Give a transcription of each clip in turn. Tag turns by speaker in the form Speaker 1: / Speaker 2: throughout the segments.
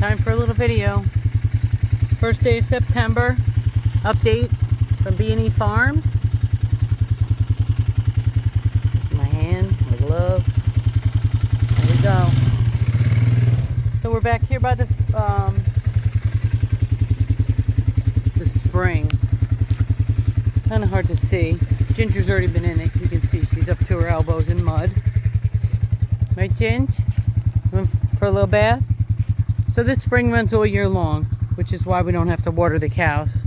Speaker 1: Time for a little video. First day of September. Update from B&E Farms. My hand, my glove. There we go. So we're back here by the spring. Kind of hard to see. Ginger's already been in it. You can see she's up to her elbows in mud. Right, Ginge? For a little bath? So this spring runs all year long, which is why we don't have to water the cows.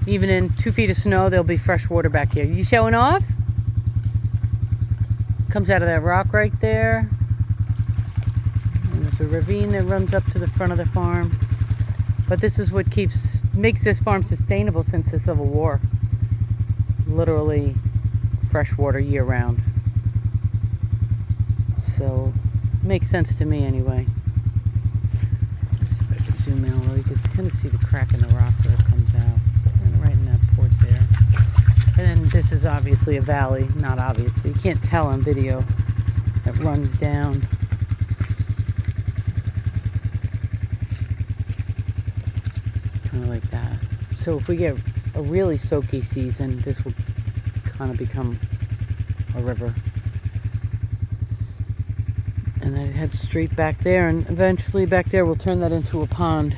Speaker 1: Even in 2 feet of snow, there'll be fresh water back here. You showing off? Comes out of that rock right there. And there's a ravine that runs up to the front of the farm. But this is what makes this farm sustainable since the Civil War. Literally fresh water year round. So, makes sense to me anyway. Let's see if I can zoom in a little. You can kind of see the crack in the rock where it comes out. And right in that port there. And then this is obviously a valley. Not obviously. You can't tell on video. It runs down. Kind of like that. So if we get a really soaky season, this will kind of become a river. And then it heads straight back there, and eventually back there we'll turn that into a pond.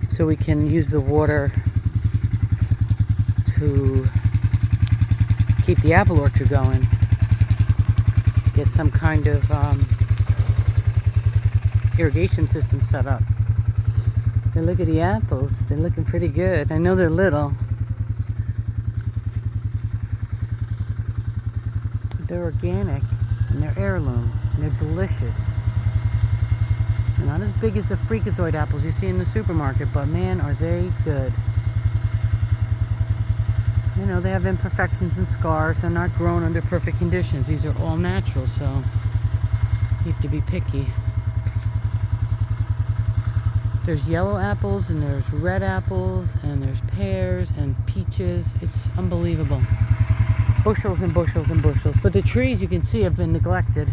Speaker 1: So we can use the water to keep the apple orchard going. Get some kind of irrigation system set up. And look at the apples. They're looking pretty good. I know they're little. They're organic and they're heirloom and they're delicious. They're not as big as the freakazoid apples you see in the supermarket, but man, are they good. You know, they have imperfections and scars. They're not grown under perfect conditions. These are all natural, so you have to be picky. There's yellow apples and there's red apples and there's pears and peaches. It's unbelievable. Bushels and bushels and bushels. But the trees, you can see, have been neglected.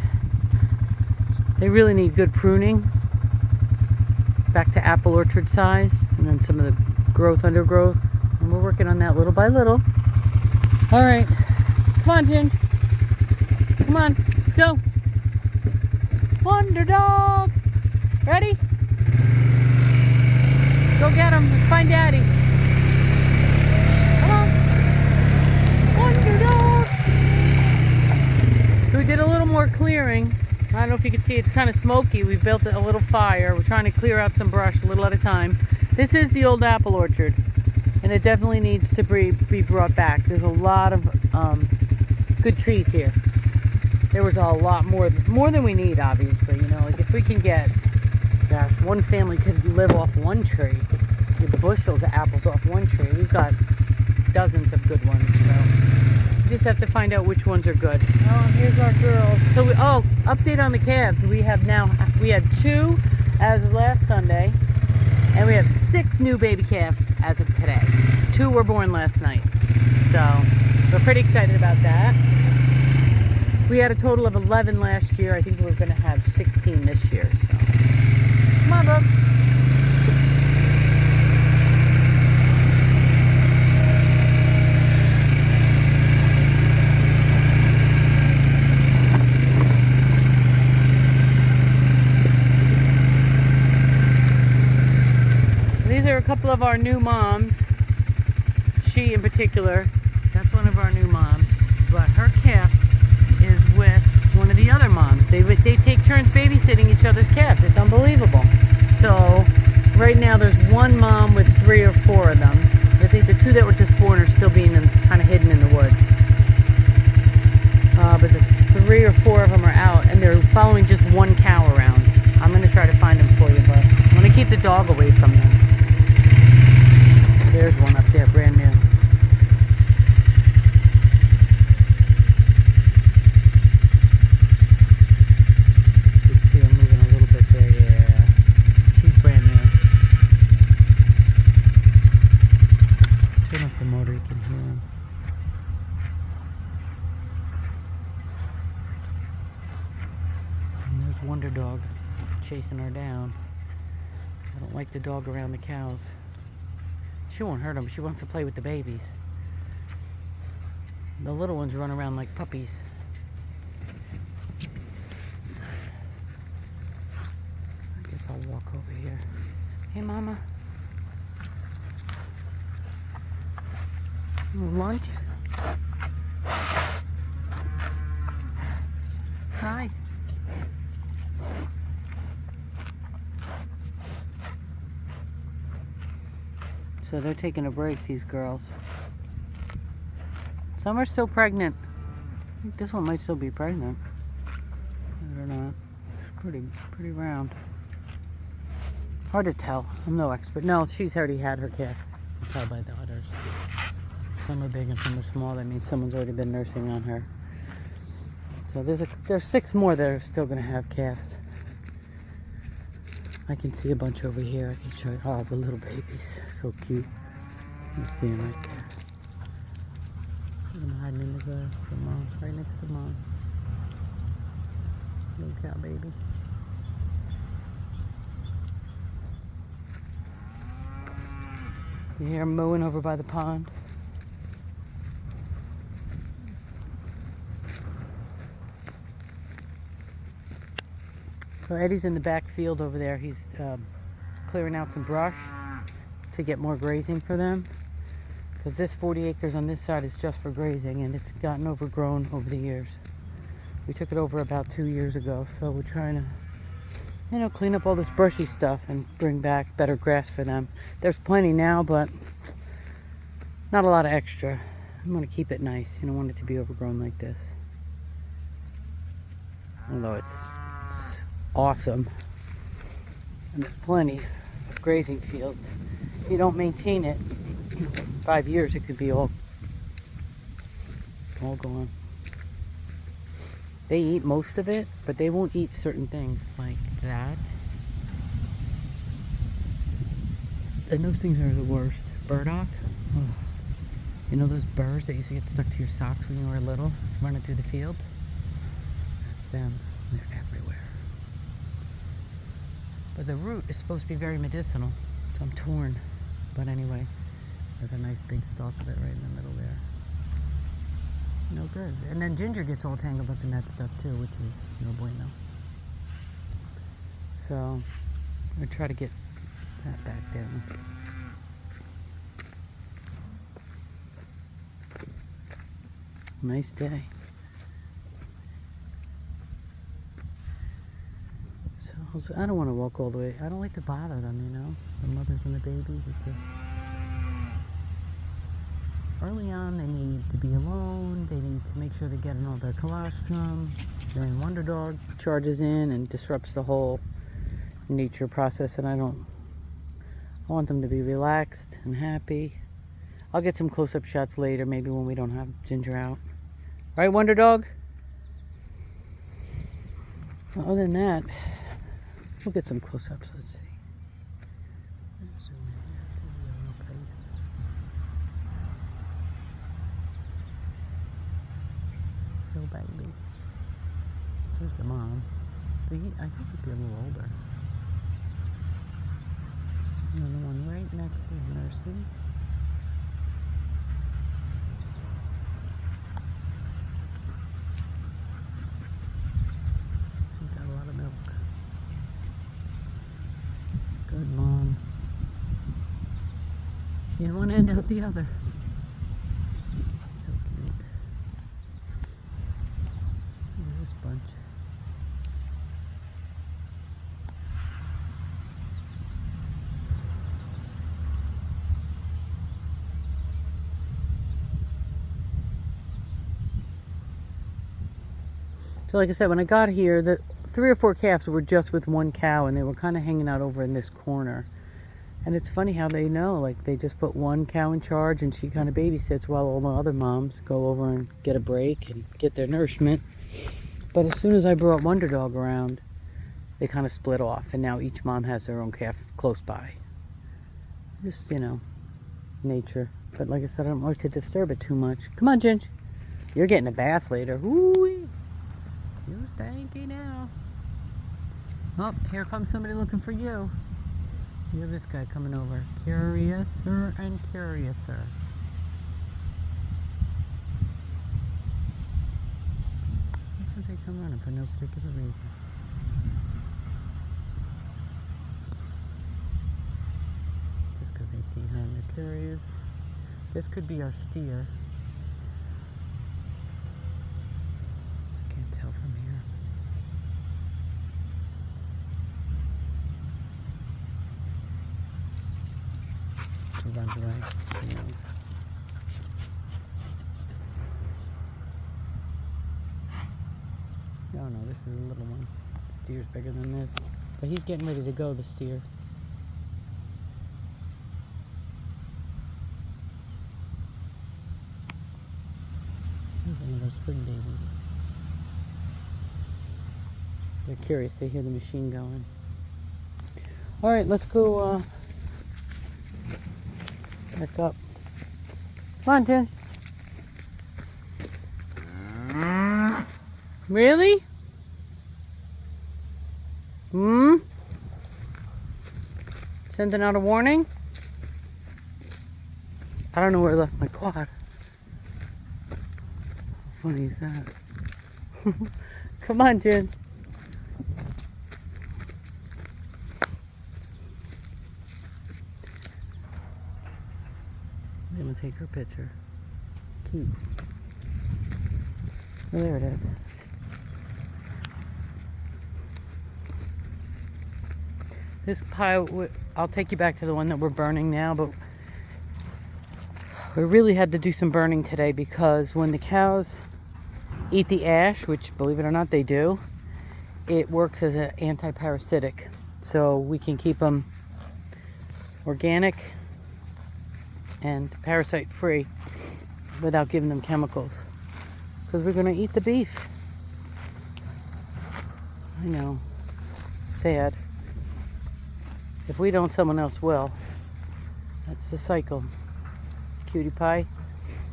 Speaker 1: They really need good pruning. Back to apple orchard size. And then some of the growth, undergrowth. And we're working on that little by little. Alright. Come on, Jen. Come on. Let's go. Wonder Dog. Ready? Go get him. Let's find Daddy. Come on. Wonder Dog. So we did a little more clearing. I don't know if you can see, it's kind of smoky. We built a little fire. We're trying to clear out some brush a little at a time. This is the old apple orchard. And it definitely needs to be brought back. There's a lot of good trees here. There was a lot more than we need, obviously. You know, like if we can get, gosh, one family could live off one tree. With bushels of apples off one tree. We've got dozens of good ones, so we just have to find out which ones are good. Oh, here's our girls. So update on the calves. We had 2 as of last Sunday, and we have 6 new baby calves as of today. 2 were born last night, so we're pretty excited about that. We had a total of 11 last year. I think we're going to have 16 this year. So come on, bub. These are a couple of our new moms. She in particular, that's one of our new moms. But her calf is with one of the other moms. They take turns babysitting each other's calves. It's unbelievable. So right now there's one mom with 3 or 4 of them. I think the 2 that were just born are still being kind of hidden in the woods. But the 3 or 4 of them are out, and they're following just one cow around. I'm going to try to find them for you, but I'm going to keep the dog away from them. There's one up there, brand new. You can see her moving a little bit there, yeah. She's brand new. Turn up the motor, you can hear him. And there's Wonder Dog chasing her down. I don't like the dog around the cows. She won't hurt them. She wants to play with the babies. The little ones run around like puppies. I guess I'll walk over here. Hey, Mama. Lunch? Hi. So they're taking a break, these girls. Some are still pregnant. I think this one might still be pregnant. I don't know. It's pretty round. Hard to tell. I'm no expert. No, she's already had her calf. You can tell by the udders. Some are big and some are small. That means someone's already been nursing on her. So there's 6 more that are still going to have calves. I can see a bunch over here. I can show you. Oh, the little babies. So cute. You see them right there. I'm hiding in the grass. So Mom, right next to Mom. Little cow baby. You hear them mowing over by the pond? So Eddie's in the back field over there. He's clearing out some brush to get more grazing for them. Because this 40 acres on this side is just for grazing, and it's gotten overgrown over the years. We took it over about 2 years ago, so we're trying to, clean up all this brushy stuff and bring back better grass for them. There's plenty now, but not a lot of extra. I want to keep it nice. You don't want it to be overgrown like this. Although it's awesome. And there's plenty of grazing fields. If you don't maintain it, 5 years it could be all gone. They eat most of it, but they won't eat certain things like that. And those things are the worst. Burdock. Ugh. You know those burrs that used to get stuck to your socks when you were little, running through the field? That's them. They're everywhere. But the root is supposed to be very medicinal, so I'm torn. But anyway, there's a nice big stalk of it right in the middle there. No good. And then Ginger gets all tangled up in that stuff too, which is no bueno. So I'm going to try to get that back down. Nice day. So I don't want to walk all the way. I don't like to bother them, the mothers and the babies. Early on, they need to be alone. They need to make sure they're getting all their colostrum. Then Wonder Dog charges in and disrupts the whole nature process, and I want them to be relaxed and happy. I'll get some close-up shots later, maybe when we don't have Ginger out. Right, Wonder Dog? Well, other than that, we'll get some close-ups. Let's see. Zoom in here, see the yellow place. Little baby. There's the mom. I think he'd be a little older. And the one right next to is nursing. She's got a lot of milk. Good mom. In one end out the other. So cute. Look at this bunch. So like I said, when I got here, the 3 or 4 calves were just with one cow, and they were kind of hanging out over in this corner. And it's funny how they know, like they just put one cow in charge, and she kind of babysits while all the other moms go over and get a break and get their nourishment. But as soon as I brought Wonder Dog around, they kind of split off, and now each mom has their own calf close by. Just, nature. But like I said, I don't like to disturb it too much. Come on, Ginge. You're getting a bath later. Ooh-wee. You stanky now. Oh, here comes somebody looking for you. Look at this guy coming over. Curiouser and curiouser. Sometimes they come running for no particular reason. Just because they see her and they're curious. This could be our steer. I can't tell from here. He runs away. You know. No, this is a little one. The steer's bigger than this. But he's getting ready to go, the steer. There's one of those spring babies. They're curious. They hear the machine going. All right, let's go back up. Come on, Jen. Really? Sending out a warning? I don't know where I left my quad. How funny is that? Come on, Jen. I'm gonna take her picture. Cute. Oh, there it is. This pile, I'll take you back to the one that we're burning now, but we really had to do some burning today because when the cows eat the ash, which believe it or not they do, it works as an anti-parasitic. So we can keep them organic and parasite free without giving them chemicals. Because we're going to eat the beef. I know. Sad. If we don't, someone else will. That's the cycle. Cutie pie.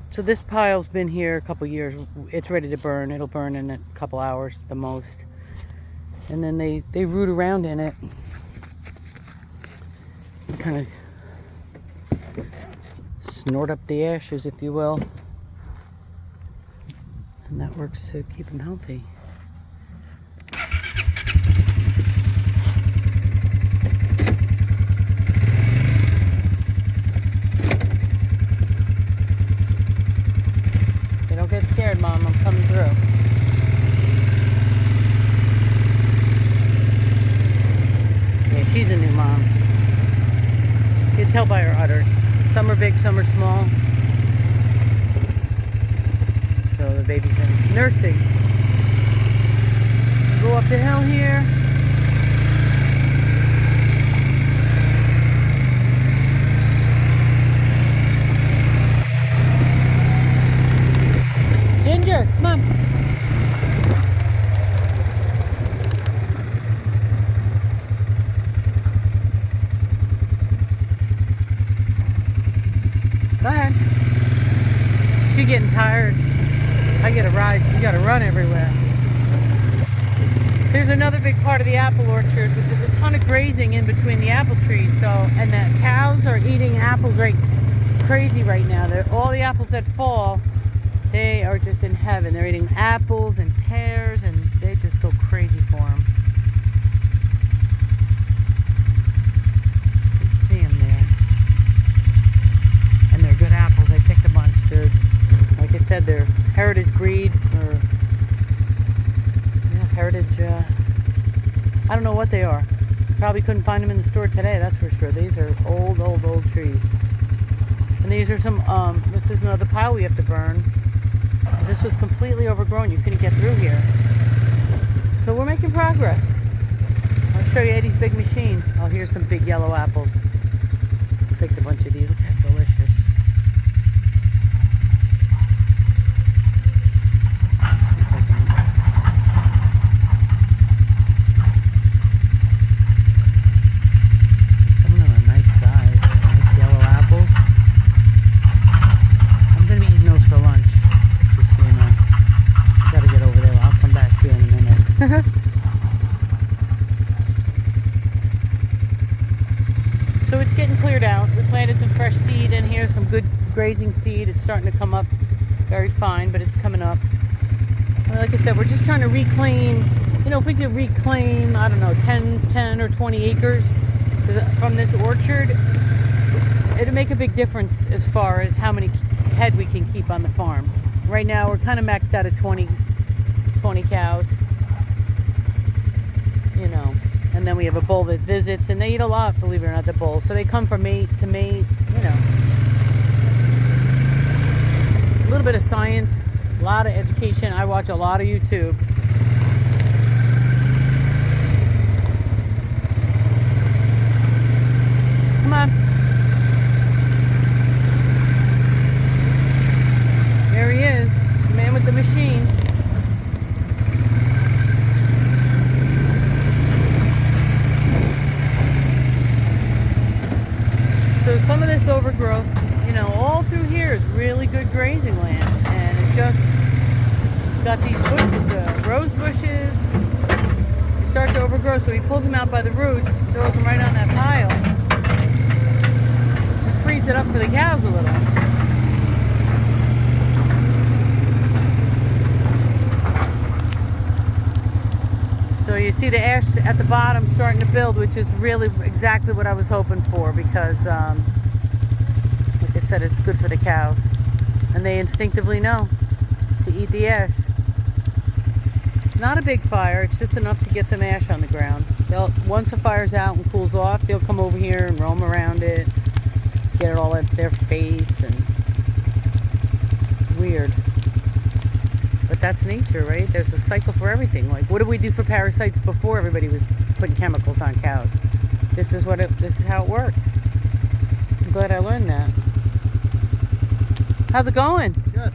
Speaker 1: So this pile's been here a couple years. It's ready to burn. It'll burn in a couple hours the most. And then they root around in it. Kind of snort up the ashes, if you will. And that works to keep them healthy. Don't get scared, Mom. I'm coming through. Yeah, she's a new mom. You can tell by her udders. Some are big, some are small. So the baby's been nursing. Go up the hill here. Ginger, come on. Go ahead. She's getting tired. I get a ride. She got to run everywhere. There's another big part of the apple orchard, which is a ton of grazing in between the apple trees. So, and the cows are eating apples like crazy right now. All the apples that fall, they are just in heaven. They're eating apples and pears, and they just go crazy for them. You can see them there. And they're good apples. I picked a bunch. They're, like I said, they're heritage breed, or yeah, heritage, I don't know what they are. Probably couldn't find them in the store today, that's for sure. These are old trees. And these are some, this is another pile we have to burn. This was completely overgrown. You couldn't get through here. So we're making progress. I'll show you Eddie's big machine. Oh, here's some big yellow apples. Picked a bunch of these. Look how delicious. Let's see if I can... Some of them are nice size. Nice yellow apples. I'm going to be eating those for lunch. Just so you know. Gotta get over there. I'll come back here in a minute. fresh seed in here, some good grazing seed. It's starting to come up very fine, but it's coming up. And like I said, we're just trying to reclaim, you know, if we could reclaim, I don't know, 10 or 20 acres from this orchard, it'd make a big difference as far as how many head we can keep on the farm. Right now, we're kind of maxed out at 20 cows, you know. And then we have a bull that visits, and they eat a lot, believe it or not, the bulls. So they come from mate to mate, you know. A little bit of science, a lot of education. I watch a lot of YouTube. Come on. There he is, the man with the machine. So some of this overgrowth, you know, all through here is really good grazing land, and it just got these bushes, rose bushes. You start to overgrow, so he pulls them out by the roots, throws them right on that pile, and frees it up for the cows a little. So you see the ash at the bottom starting to build, which is really exactly what I was hoping for, because like I said, it's good for the cows. And they instinctively know to eat the ash. Not a big fire, it's just enough to get some ash on the ground. Once the fire's out and cools off, they'll come over here and roam around it, get it all at their face, and weird. But that's nature, right? There's a cycle for everything. Like, what did we do for parasites before everybody was putting chemicals on cows? This is how it worked. I'm glad I learned that. How's it going?
Speaker 2: Good.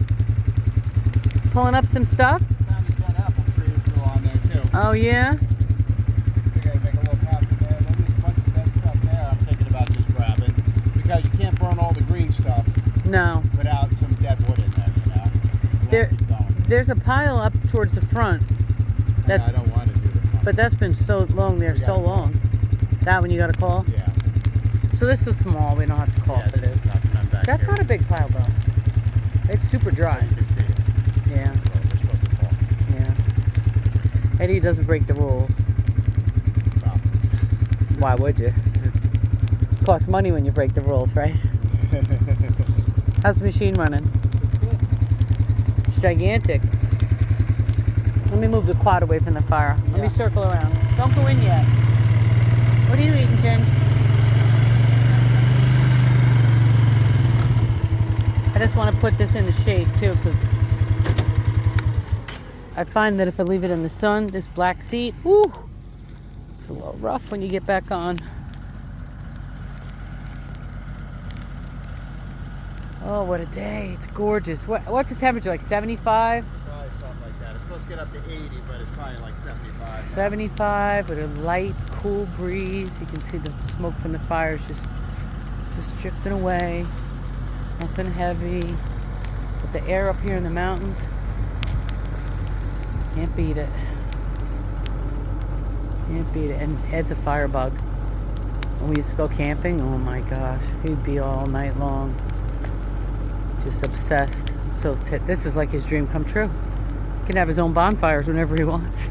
Speaker 1: Pulling up some stuff?
Speaker 2: Found this one apple tree that grew on there too.
Speaker 1: Oh yeah?
Speaker 2: Figured I'd make a little path in there. Then there's a bunch of dead stuff there I'm thinking about just grabbing. Because you can't burn all the green stuff
Speaker 1: No.
Speaker 2: without some dead wood in there, you know?
Speaker 1: There's a pile up towards the front.
Speaker 2: I don't want to do the front.
Speaker 1: But that's been so long there, so long. That one you got to call?
Speaker 2: Yeah.
Speaker 1: So this is small, we don't have to call for this. That's not a big pile though. It's super dry.
Speaker 2: You can see it.
Speaker 1: Yeah.
Speaker 2: So we're supposed to call.
Speaker 1: Yeah. Eddie doesn't break the rules.
Speaker 2: Stop.
Speaker 1: Why would you? Costs money when you break the rules, right? How's the machine running? It's gigantic. Let me move the quad away from the fire. Let me circle around. Don't go in yet. What are you eating, James? I just want to put this in the shade too, because I find that if I leave it in the sun, this black seat, ooh, it's a little rough when you get back on. Oh, what a day. It's gorgeous. What's the temperature, like 75?
Speaker 2: Probably something like that. It's supposed to get up to 80, but it's probably like 75.
Speaker 1: 75 with a light, cool breeze. You can see the smoke from the fires just drifting away. Nothing heavy. But the air up here in the mountains, can't beat it. Can't beat it. And Ed's a firebug. When we used to go camping, oh my gosh, he'd be all night long. Just obsessed. So this is like his dream come true. He can have his own bonfires whenever he wants.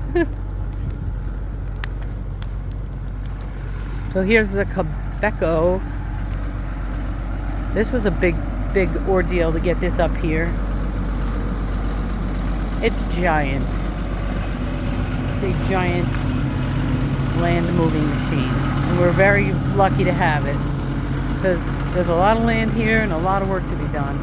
Speaker 1: So here's the Quebeco. This was a big ordeal to get this up here. It's giant. It's a giant land moving machine. And we're very lucky to have it, because there's a lot of land here and a lot of work to be done.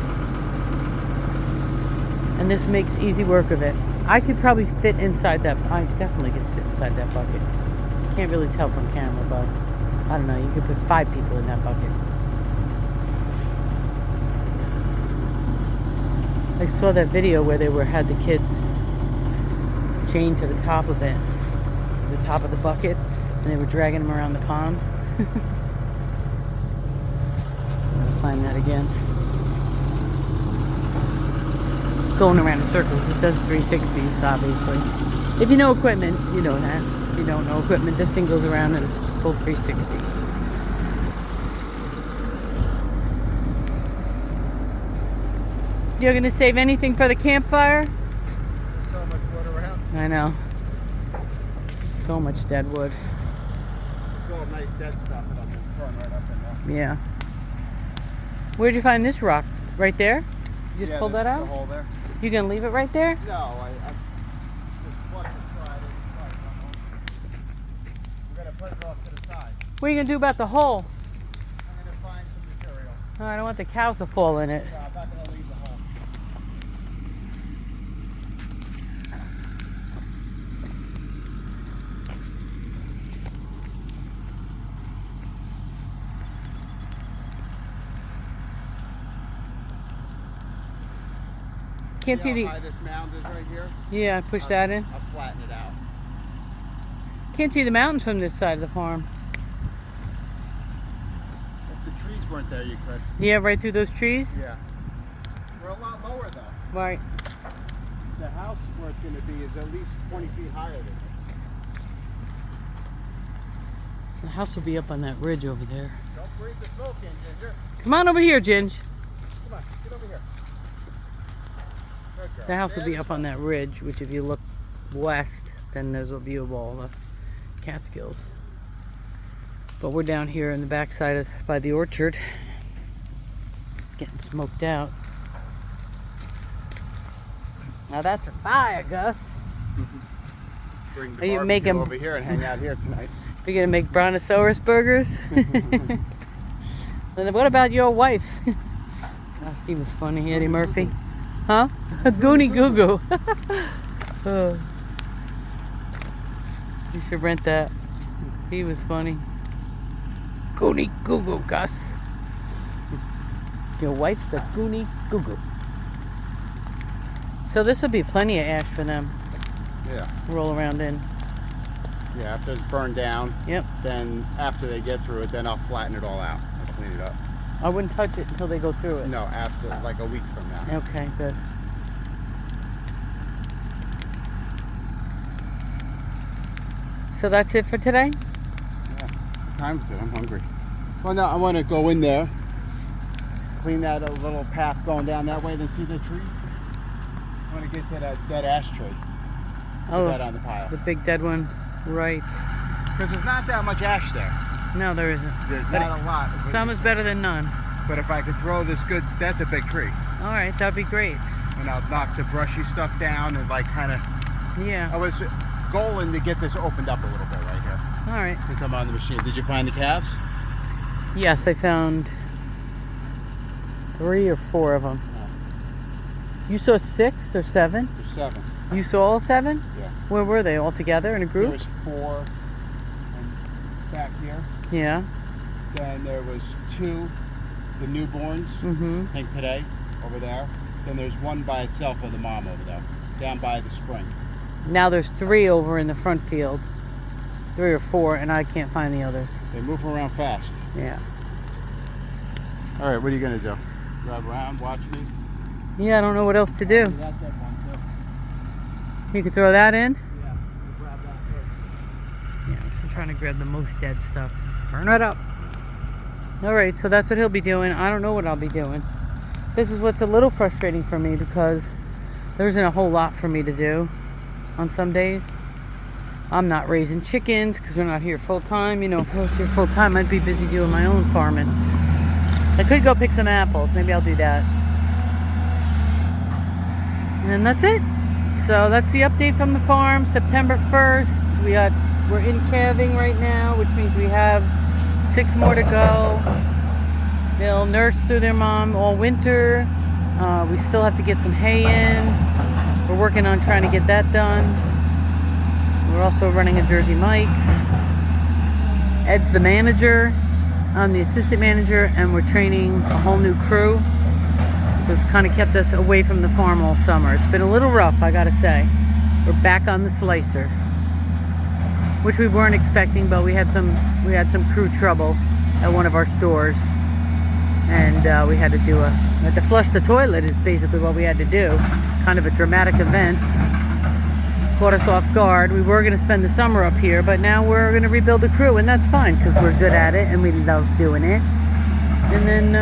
Speaker 1: And this makes easy work of it. I could probably fit inside that. I definitely could sit inside that bucket. Can't really tell from camera, but I don't know. You could put 5 people in that bucket. I saw that video where they had the kids chained to the top of it, the top of the bucket, and they were dragging them around the pond. I'm gonna climb that again. Going around in circles. It does 360s, obviously. If you know equipment, you know that. If you don't know equipment, this thing goes around in full 360s. You're gonna save anything for the campfire?
Speaker 2: There's so much wood around.
Speaker 1: I know. So much dead wood.
Speaker 2: It's all nice dead stuff that I'm throwing right up in there.
Speaker 1: Yeah. Where'd you find this rock? Right there? You just pulled that
Speaker 2: there's
Speaker 1: out?
Speaker 2: The hole there.
Speaker 1: You gonna leave it right there?
Speaker 2: No, I just flushed it Friday. We're gonna put it off to the side.
Speaker 1: What are you gonna do about the hole?
Speaker 2: I'm gonna find some material.
Speaker 1: Oh, I don't want the cows to fall in it.
Speaker 2: No, I'm not gonna leave the hole.
Speaker 1: Can't see
Speaker 2: how
Speaker 1: the.
Speaker 2: high this mound is right here?
Speaker 1: Yeah, push that in.
Speaker 2: I'll flatten it out.
Speaker 1: Can't see the mountains from this side of the farm.
Speaker 2: If the trees weren't there, you could.
Speaker 1: Yeah, right through those trees.
Speaker 2: Yeah. We're a lot lower though.
Speaker 1: Right.
Speaker 2: The house where it's going to be is at least 20 feet higher than this.
Speaker 1: The house will be up on that ridge over there.
Speaker 2: Don't breathe the smoke in, Ginger.
Speaker 1: Come on over here, Ginge.
Speaker 2: Come on, get over here. Good girl.
Speaker 1: The house will be
Speaker 2: Stand
Speaker 1: up on that ridge, which if you look west, then there's a view of all the Catskills. But we're down here in the backside of, by the orchard, getting smoked out. Now that's a fire, Gus.
Speaker 2: Bring the
Speaker 1: Are you
Speaker 2: barbecue
Speaker 1: making-
Speaker 2: over here and hang out here tonight.
Speaker 1: We're gonna make brontosaurus burgers. And then what about your wife? Gosh, he was funny, Eddie Murphy. Huh? Goonie Goo Goo. Oh. You should rent that. He was funny. Goonie Goo Goo, Gus. Your wife's a Goonie Goo Goo. So this will be plenty of ash for them.
Speaker 2: Yeah.
Speaker 1: Roll around in.
Speaker 2: Yeah, after it's burned down,
Speaker 1: Yep.
Speaker 2: then after they get through it, then I'll flatten it all out and clean it up.
Speaker 1: I wouldn't touch it until they go through it.
Speaker 2: No, after like a week from now.
Speaker 1: Okay, good. So that's it for today?
Speaker 2: What time is it? I'm hungry. Well, no, I want to go in there, clean that little path going down that way, then see the trees. I want to get to that dead ash tree. Put that on the pile.
Speaker 1: The big dead one. Right.
Speaker 2: Because there's not that much ash there.
Speaker 1: No, there isn't.
Speaker 2: There's
Speaker 1: But
Speaker 2: not a lot.
Speaker 1: Some is better than none.
Speaker 2: But if I could throw this good, that's a big tree.
Speaker 1: All right, that'd be great.
Speaker 2: And I'll knock the brushy stuff down and like kind of.
Speaker 1: Yeah.
Speaker 2: I was goaling to get this opened up a little bit right here.
Speaker 1: All right.
Speaker 2: Since I'm on the machine. Did you find the calves?
Speaker 1: Yes, I found 3 or 4 of them. You saw 6 or 7?
Speaker 2: There's 7.
Speaker 1: You saw all 7?
Speaker 2: Yeah.
Speaker 1: Where were they? All together in a
Speaker 2: There
Speaker 1: group?
Speaker 2: was 4 back here.
Speaker 1: Yeah.
Speaker 2: Then there was 2, the newborns,
Speaker 1: Mm-hmm.
Speaker 2: I think today, over there. Then there's 1 by itself with the mom over there, down by the spring.
Speaker 1: Now there's 3 over in the front field. 3 or 4, and I can't find the others.
Speaker 2: They move around fast.
Speaker 1: Yeah.
Speaker 2: All right, what are you gonna do? Drive around, watch me?
Speaker 1: Yeah, I don't know what else to do.
Speaker 2: That dead one too.
Speaker 1: You could throw that in?
Speaker 2: Yeah, we'll grab that first.
Speaker 1: Yeah, I'm just trying to grab the most dead stuff. Burn it up. Alright, so that's what he'll be doing. I don't know what I'll be doing. This is what's a little frustrating for me because there isn't a whole lot for me to do on some days. I'm not raising chickens because we're not here full time. You know, if I was here full time, I'd be busy doing my own farming. I could go pick some apples. Maybe I'll do that. And that's it. So that's the update from the farm. September 1st. We're in calving right now, which means we have 6 more to go. They'll nurse through their mom all winter. We still have to get some hay in. We're working on trying to get that done. We're also running a Jersey Mike's. Ed's the manager. I'm the assistant manager, and we're training a whole new crew. So it's kind of kept us away from the farm all summer. It's been a little rough, I gotta say. We're back on the slicer, which we weren't expecting, but we had some crew trouble at one of our stores, and we had to flush the toilet is basically what we had to do. Kind of a dramatic event. Caught us off guard. We were going to spend the summer up here, but now we're going to rebuild the crew, and that's fine because we're good at it and we love doing it. And then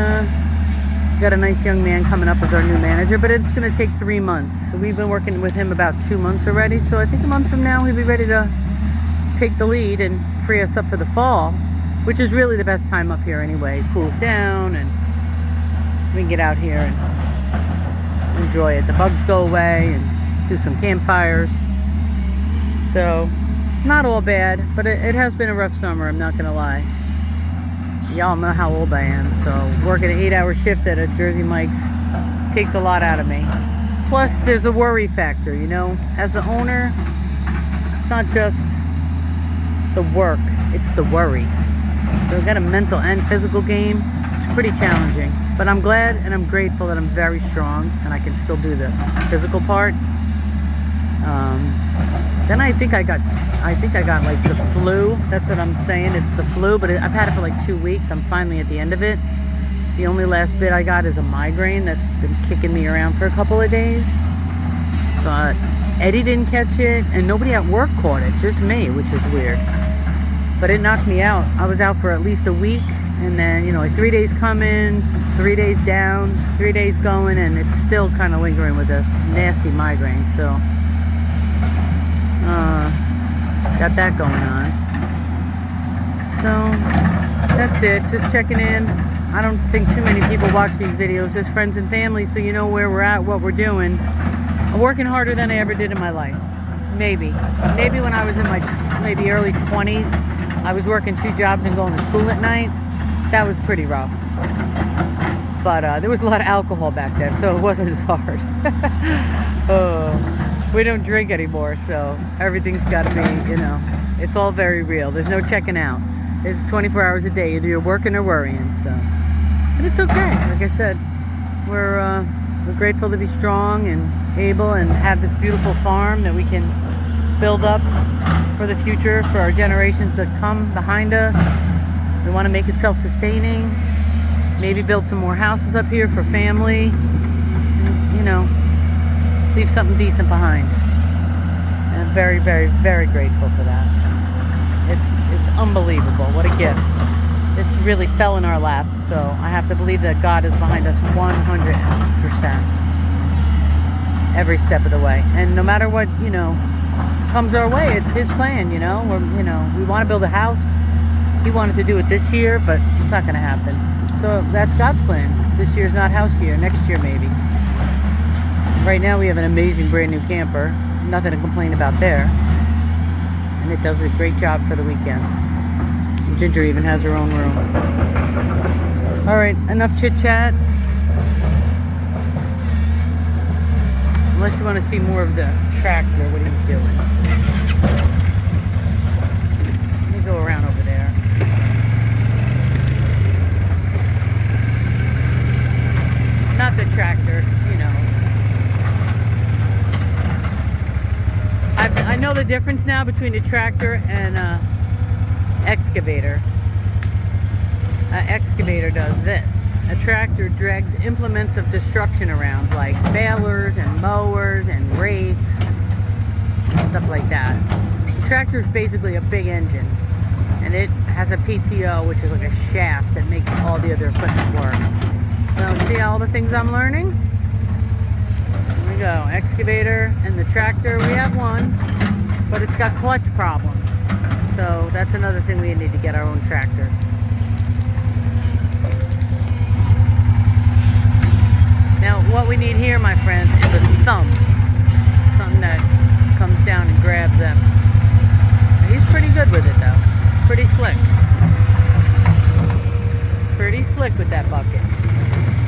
Speaker 1: We got a nice young man coming up as our new manager, but it's going to take 3 months. So we've been working with him about 2 months already. So I think a month from now he'll be ready to take the lead and free us up for the fall, which is really the best time up here anyway. It cools down and we can get out here and enjoy it. The bugs go away and do some campfires. So not all bad, but it has been a rough summer, I'm not gonna lie. Y'all know how old I am, so working an 8-hour shift at a Jersey Mike's takes a lot out of me. Plus there's a worry factor, you know. As an owner, it's not just the work, it's the worry. So I've got a mental and physical game. It's pretty challenging, but I'm glad and I'm grateful that I'm very strong and I can still do the physical part. Then I think I got like the flu. That's what I'm saying. It's the flu, but I've had it for like 2 weeks. I'm finally at the end of it. The only last bit I got is a migraine that's been kicking me around for a couple of days. But Eddie didn't catch it, and nobody at work caught it, just me, which is weird. But it knocked me out. I was out for at least a week, and then, you know, like 3 days coming, 3 days down, 3 days going, and it's still kind of lingering with a nasty migraine. So, got that going on. So, that's it. Just checking in. I don't think too many people watch these videos, just friends and family, so you know where we're at, what we're doing. I'm working harder than I ever did in my life. Maybe when I was in my maybe early 20s, I was working 2 jobs and going to school at night. That was pretty rough. But there was a lot of alcohol back then, so it wasn't as hard. We don't drink anymore, so everything's got to be, you know, it's all very real. There's no checking out. It's 24 hours a day. Either you're working or worrying. So, but it's okay. Like I said, we're grateful to be strong and able and have this beautiful farm that we can build up for the future, for our generations that come behind us. We want to make it self-sustaining. Maybe build some more houses up here for family. And, you know, leave something decent behind. And I'm very, very, very grateful for that. It's unbelievable. What a gift. This really fell in our lap, so I have to believe that God is behind us 100% every step of the way. And no matter what, you know, comes our way, it's His plan, you know. We want to build a house. He wanted to do it this year, but it's not going to happen. So that's God's plan. This year's not house year. Next year, maybe. Right now, we have an amazing brand new camper. Nothing to complain about there. And it does a great job for the weekends. And Ginger even has her own room. All right, enough chit chat. Unless you want to see more of the tractor, what he's doing. Let me go around over there. Not the tractor, you know. I know the difference now between a tractor and an excavator. An excavator does this. A tractor drags implements of destruction around, like balers and mowers and rakes, and stuff like that. The tractor is basically a big engine, and it has a PTO, which is like a shaft that makes all the other equipment work. So see all the things I'm learning? Here we go. Excavator and the tractor, we have one, but it's got clutch problems. So that's another thing we need to get our own tractor. Now, what we need here, my friends, is a thumb. Something that comes down and grabs them. He's pretty good with it, though. Pretty slick. Pretty slick with that bucket.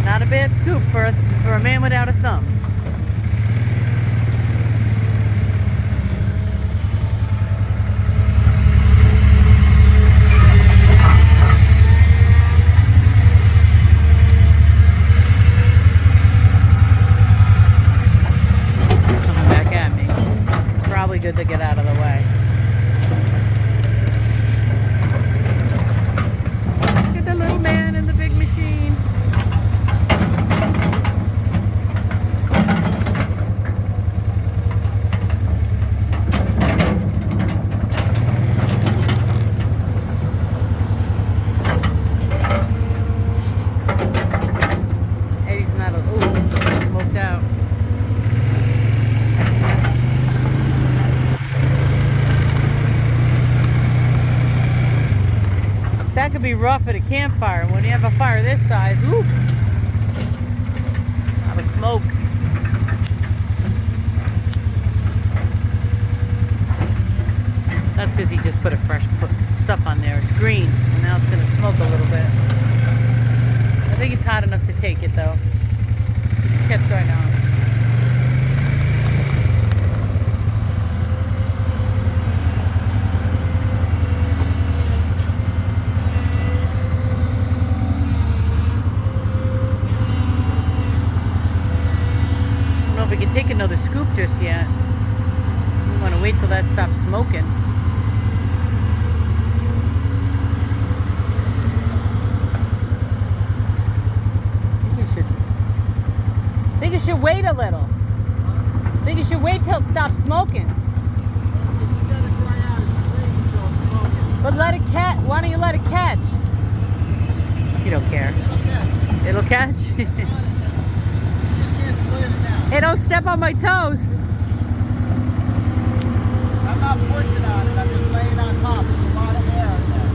Speaker 1: Not a bad scoop for a man without a thumb. Good to get out of the way. Look at the little man in the big machine. could be rough at a campfire. When you have a fire this size, oof, a lot of smoke. That's because he just put stuff on there. It's green, and now it's going to smoke a little bit. I think it's hot enough to take it, though. Kept going on. I don't know if we can take another scoop just yet. We want to wait till that stops smoking. I think you should wait a little. I think you should wait till it stops smoking. But let it catch. Why don't you let it catch? You don't care. It'll catch? Hey, don't step on my toes.
Speaker 2: I'm not pushing on it. I'm just laying on top. There's a lot of air in there.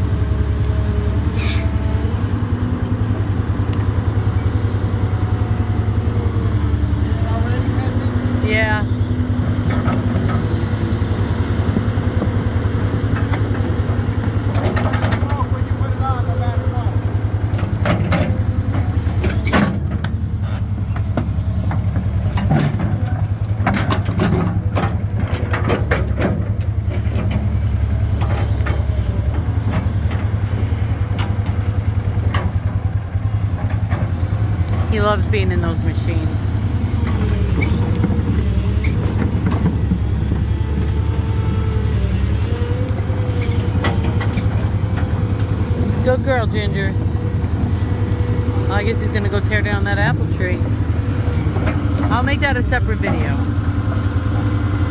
Speaker 1: Yeah.
Speaker 2: Smoke when you put it on, no matter what.
Speaker 1: He loves being in those machines. Good girl, Ginger. Well, I guess he's gonna go tear down that apple tree. I'll make that a separate video.